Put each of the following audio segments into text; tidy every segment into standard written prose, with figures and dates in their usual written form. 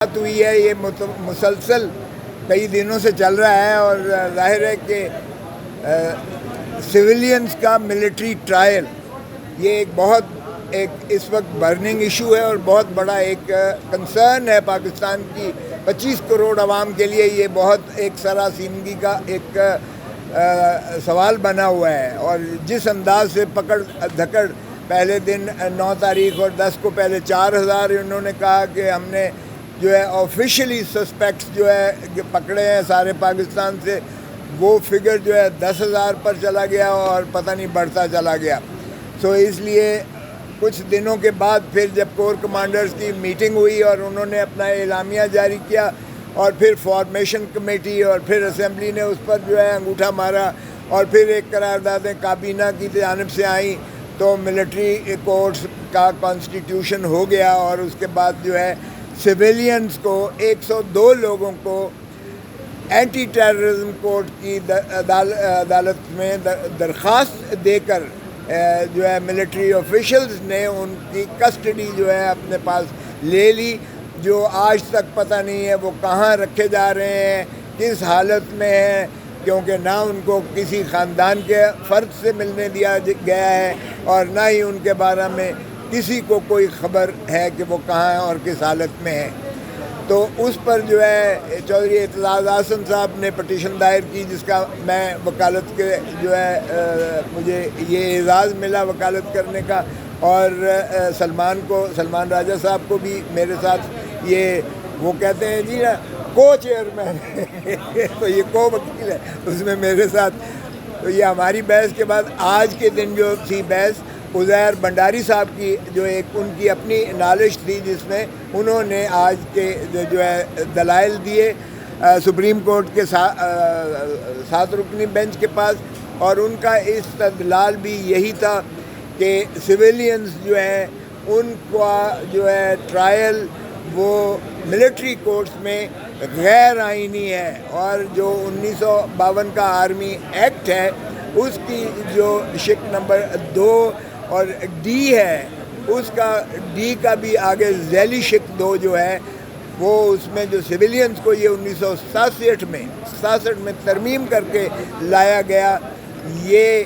بات ہوئی ہے یہ مسلسل کئی دنوں سے چل رہا ہے اور ظاہر ہے کہ سویلینز کا ملٹری ٹرائل یہ ایک اس وقت برننگ ایشو ہے اور بہت بڑا ایک کنسرن ہے پاکستان کی 25 کروڑ عوام کے لیے. یہ بہت ایک سراسیمگی کا ایک سوال بنا ہوا ہے اور جس انداز سے پکڑ دھکڑ پہلے دن 9 تاریخ اور 10 کو پہلے 4000 انہوں نے کہا کہ ہم نے جو ہے آفیشلی سسپیکٹس جو ہے پکڑے ہیں سارے پاکستان سے، وہ فگر جو ہے 10,000 پر چلا گیا اور پتہ نہیں بڑھتا چلا گیا. سو اس لیے کچھ دنوں کے بعد پھر جب کور کمانڈرز کی میٹنگ ہوئی اور انہوں نے اپنا اعلامیہ جاری کیا اور پھر فارمیشن کمیٹی اور پھر اسمبلی نے اس پر جو ہے انگوٹھا مارا اور پھر ایک قراردادیں کابینہ کی جانب سے آئیں تو ملٹری کورٹس کا کانسٹیٹیوشن ہو گیا اور اس کے بعد جو ہے سویلینز کو 102 لوگوں کو اینٹی ٹیررزم کورٹ کی عدالت میں درخواست دے کر جو ہے ملٹری آفیشلز نے ان کی کسٹڈی جو ہے اپنے پاس لے لی، جو آج تک پتہ نہیں ہے وہ کہاں رکھے جا رہے ہیں، کس حالت میں ہیں، کیونکہ نہ ان کو کسی خاندان کے فرد سے ملنے دیا گیا ہے اور نہ ہی ان کے بارے میں کسی کو کوئی خبر ہے کہ وہ کہاں ہیں اور کس حالت میں ہیں. تو اس پر جو ہے چودھری اعتزاز احسن صاحب نے پٹیشن دائر کی، جس کا میں وکالت کے جو ہے مجھے یہ اعزاز ملا وکالت کرنے کا، اور سلمان راجہ صاحب کو بھی میرے ساتھ یہ وہ کہتے ہیں جی نا کو چیئرمین تو یہ کو وکیل ہے اس میں میرے ساتھ. تو یہ ہماری بحث کے بعد آج کے دن جو تھی بحث عزیر بنڈاری صاحب کی، جو ایک ان کی اپنی نالج تھی جس میں انہوں نے آج کے جو ہے دلائل دیے سپریم کورٹ کے 7 رکنی بینچ کے پاس، اور ان کا استدلال بھی یہی تھا کہ سویلینز جو ہیں ان کا جو ہے ٹرائل وہ ملٹری کورٹس میں غیر آئینی ہے، اور جو 1952 کا آرمی ایکٹ ہے اس کی جو شق نمبر 2 اور ڈی ہے، اس کا ڈی کا بھی آگے ذیلی شق 2 جو ہے وہ اس میں جو سویلینز کو یہ 1967 میں ترمیم کر کے لایا گیا، یہ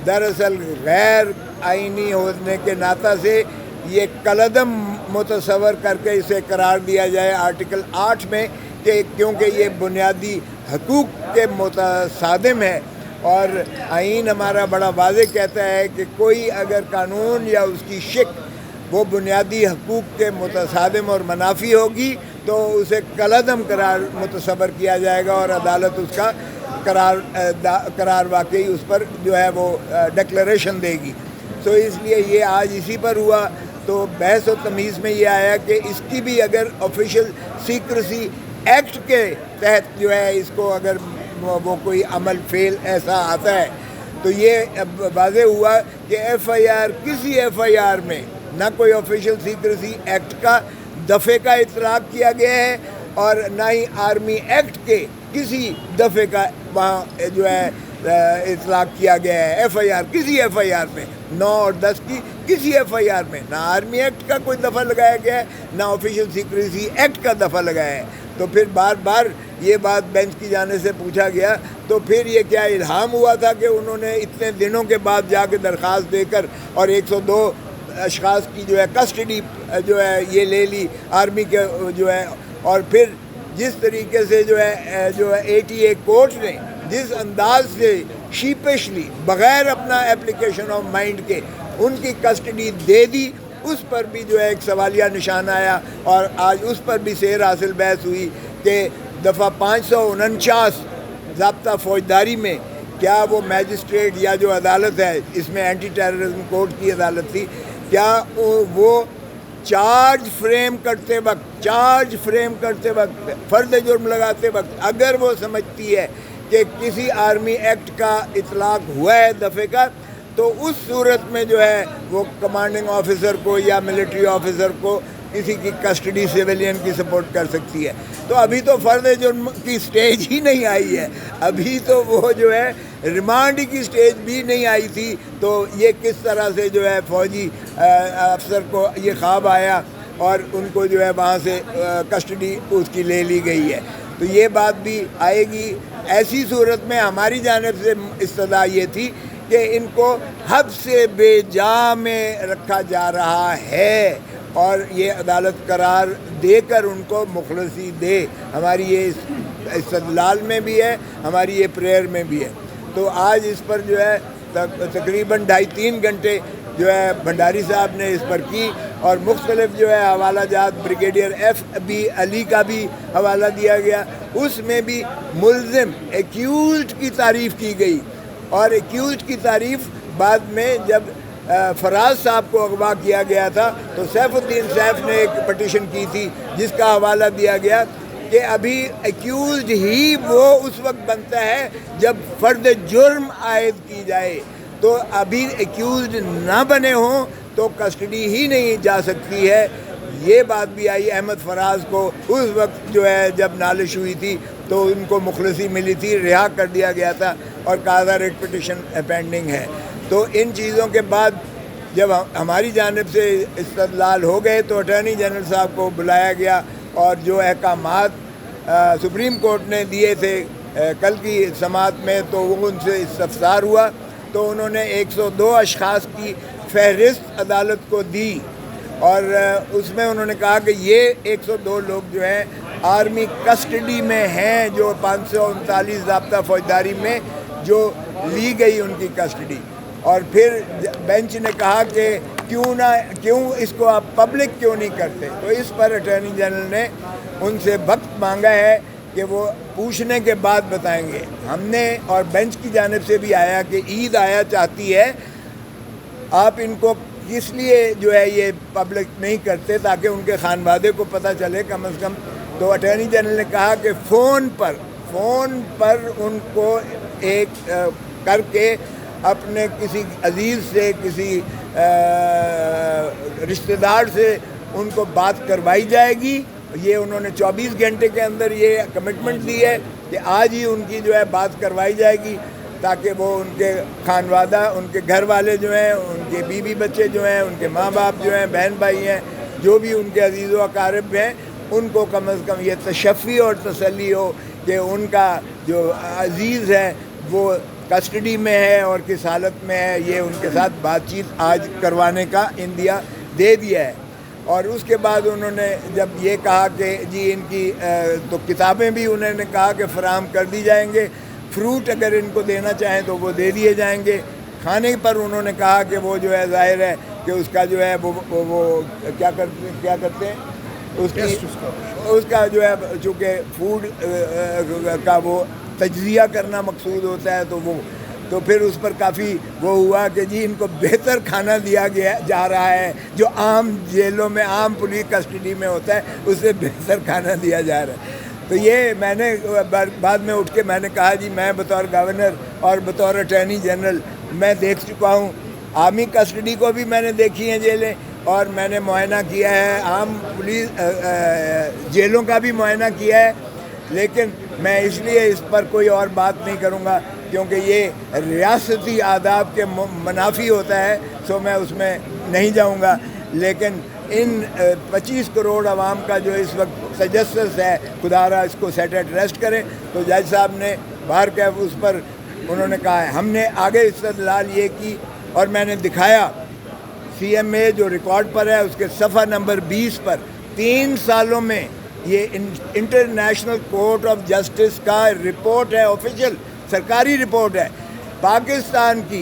دراصل غیر آئینی ہونے کے ناطہ سے یہ کالعدم متصور کر کے اسے قرار دیا جائے آرٹیکل 8 میں کہ کیونکہ یہ بنیادی حقوق کے متصادم ہے. اور آئین ہمارا بڑا واضح کہتا ہے کہ کوئی اگر قانون یا اس کی شق وہ بنیادی حقوق کے متصادم اور منافی ہوگی تو اسے کالعدم قرار متصور کیا جائے گا اور عدالت اس کا قرار واقعی اس پر جو ہے وہ ڈکلریشن دے گی. تو اس لیے یہ آج اسی پر ہوا. تو بحث و تمیز میں یہ آیا کہ اس کی بھی اگر آفیشیل سیکریسی ایکٹ کے تحت جو ہے اس کو اگر وہ کوئی عمل فعل ایسا آتا ہے تو یہ واضح ہوا کہ کسی ایف آئی آر میں نہ کوئی آفیشیل سیکریسی ایکٹ کا دفعے کا اطلاق کیا گیا ہے اور نہ ہی آرمی ایکٹ کے کسی دفعے کا وہاں جو ہے اطلاق کیا گیا ہے. کسی ایف آئی آر میں 9 اور 10 کی کسی ایف آئی آر میں نہ آرمی ایکٹ کا کوئی دفعہ لگایا گیا ہے نہ آفیشیل سیکریسی ایکٹ کا دفعہ لگایا ہے. تو پھر بار بار یہ بات بینچ کی جانب سے پوچھا گیا تو پھر یہ کیا الہام ہوا تھا کہ انہوں نے اتنے دنوں کے بعد جا کے درخواست دے کر اور 102 اشخاص کی جو ہے کسٹڈی جو ہے یہ لے لی آرمی کے جو ہے. اور پھر جس طریقے سے جو ہے ATA کورٹ نے جس انداز سے شیپشلی بغیر اپنا اپلیکیشن آف مائنڈ کے ان کی کسٹڈی دے دی، اس پر بھی جو ہے ایک سوالیہ نشان آیا. اور آج اس پر بھی سیر حاصل بحث ہوئی کہ دفعہ 549 ضابطہ فوجداری میں کیا وہ میجسٹریٹ یا جو عدالت ہے اس میں اینٹی ٹیررزم کورٹ کی عدالت تھی، کیا وہ چارج فریم کرتے وقت فرد جرم لگاتے وقت اگر وہ سمجھتی ہے کہ کسی آرمی ایکٹ کا اطلاق ہوا ہے دفعے کا، تو اس صورت میں جو ہے وہ کمانڈنگ آفیسر کو یا ملٹری آفیسر کو کسی کی کسٹڈی سویلین کی سپورٹ کر سکتی ہے. تو ابھی تو فرد جرم کی سٹیج ہی نہیں آئی ہے، ابھی تو وہ جو ہے ریمانڈ کی سٹیج بھی نہیں آئی تھی. تو یہ کس طرح سے جو ہے فوجی افسر کو یہ خواب آیا اور ان کو جو ہے وہاں سے کسٹڈی اس کی لے لی گئی ہے. تو یہ بات بھی آئے گی. ایسی صورت میں ہماری جانب سے استدعا یہ تھی کہ ان کو حد سے بے جا میں رکھا جا رہا ہے اور یہ عدالت قرار دے کر ان کو مخلصی دے. ہماری یہ استدلال میں بھی ہے, ہماری یہ پریئر میں بھی ہے. تو آج اس پر جو ہے تقریباً 2.5-3 گھنٹے جو ہے بھنڈاری صاحب نے اس پر کی, اور مختلف جو ہے حوالہ جات, بریگیڈیئر ایف بی علی کا بھی حوالہ دیا گیا. اس میں بھی ملزم ایکیوزڈ کی تعریف کی گئی, اور ایکیوزڈ کی تعریف بعد میں جب فراز صاحب کو اغوا کیا گیا تھا تو سیف الدین سیف نے ایک پٹیشن کی تھی جس کا حوالہ دیا گیا کہ ابھی ایکیوزڈ ہی وہ اس وقت بنتا ہے جب فرد جرم عائد کی جائے. تو ابھی ایکیوزڈ نہ بنے ہوں تو کسٹڈی ہی نہیں جا سکتی ہے. یہ بات بھی آئی. احمد فراز کو اس وقت جو ہے جب نالش ہوئی تھی تو ان کو مخلصی ملی تھی, رہا کر دیا گیا تھا, اور کہا تھا ایک پٹیشن پینڈنگ ہے. تو ان چیزوں کے بعد جب ہماری جانب سے استدلال ہو گئے تو اٹارنی جنرل صاحب کو بلایا گیا, اور جو احکامات سپریم کورٹ نے دیے تھے کل کی سماعت میں تو وہ ان سے استفسار ہوا. تو انہوں نے 102 اشخاص کی فہرست عدالت کو دی, اور اس میں انہوں نے کہا کہ یہ 102 لوگ جو ہیں آرمی کسٹڈی میں ہیں, جو 539 ضابطہ فوجداری میں جو لی گئی ان کی کسٹڈی. اور پھر بینچ نے کہا کہ کیوں اس کو آپ پبلک کیوں نہیں کرتے. تو اس پر اٹارنی جنرل نے ان سے وقت مانگا ہے کہ وہ پوچھنے کے بعد بتائیں گے. ہم نے اور بینچ کی جانب سے بھی آیا کہ عید آیا چاہتی ہے, آپ ان کو اس لیے جو ہے یہ پبلک نہیں کرتے تاکہ ان کے خانوادے کو پتہ چلے کم از کم. تو اٹارنی جنرل نے کہا کہ فون پر ان کو ایک کر کے اپنے کسی عزیز سے, کسی رشتہ دار سے ان کو بات کروائی جائے گی. یہ انہوں نے 24 گھنٹے کے اندر یہ کمٹمنٹ دی ہے کہ آج ہی ان کی جو ہے بات کروائی جائے گی, تاکہ وہ ان کے خانوادہ, ان کے گھر والے جو ہیں, ان کے بیوی بچے جو ہیں, ان کے ماں باپ جو ہیں, بہن بھائی ہیں, جو بھی ان کے عزیز و اقارب ہیں, ان کو کم از کم یہ تشفی اور تسلی ہو کہ ان کا جو عزیز ہے وہ کسٹڈی میں ہے اور کس حالت میں ہے. یہ ان کے ساتھ بات چیت آج کروانے کا اندیا دے دیا ہے. اور اس کے بعد انہوں نے جب یہ کہا کہ جی ان کی تو کتابیں بھی انہوں نے کہا کہ فراہم کر دی جائیں گے, فروٹ اگر ان کو دینا چاہیں تو وہ دے دیے جائیں گے. کھانے پر انہوں نے کہا کہ وہ جو ہے ظاہر ہے کہ اس کا جو ہے وہ کیا کرتے ہیں اس کا جو ہے چونکہ فوڈ کا وہ تجزیہ کرنا مقصود ہوتا ہے تو پھر اس پر کافی وہ ہوا کہ جی ان کو بہتر کھانا دیا جا رہا ہے, جو عام جیلوں میں, عام پولیس کسٹڈی میں ہوتا ہے, اس سے بہتر کھانا دیا جا رہا ہے. تو یہ میں نے بعد میں اٹھ کے میں نے کہا جی میں بطور گورنر اور بطور اٹارنی جنرل میں دیکھ چکا ہوں, آرمی کسٹڈی کو بھی میں نے دیکھی ہیں جیلیں, اور میں نے معائنہ کیا ہے عام پولیس جیلوں کا بھی معائنہ کیا ہے. لیکن میں اس لیے اس پر کوئی اور بات نہیں کروں گا کیونکہ یہ ریاستی آداب کے منافی ہوتا ہے, سو میں اس میں نہیں جاؤں گا. لیکن ان 25 کروڑ عوام کا جو اس وقت تجسس ہے, خدا را اس کو سیٹ ایٹ ریسٹ کریں. تو جج صاحب نے باہر کے اس پر انہوں نے کہا ہے, ہم نے آگے استدلال یہ کی اور میں نے دکھایا سی ایم اے جو ریکارڈ پر ہے اس کے صفحہ نمبر 20 پر 3 سالوں میں یہ انٹرنیشنل کورٹ آف جسٹس کا رپورٹ ہے, آفیشیل سرکاری رپورٹ ہے پاکستان کی.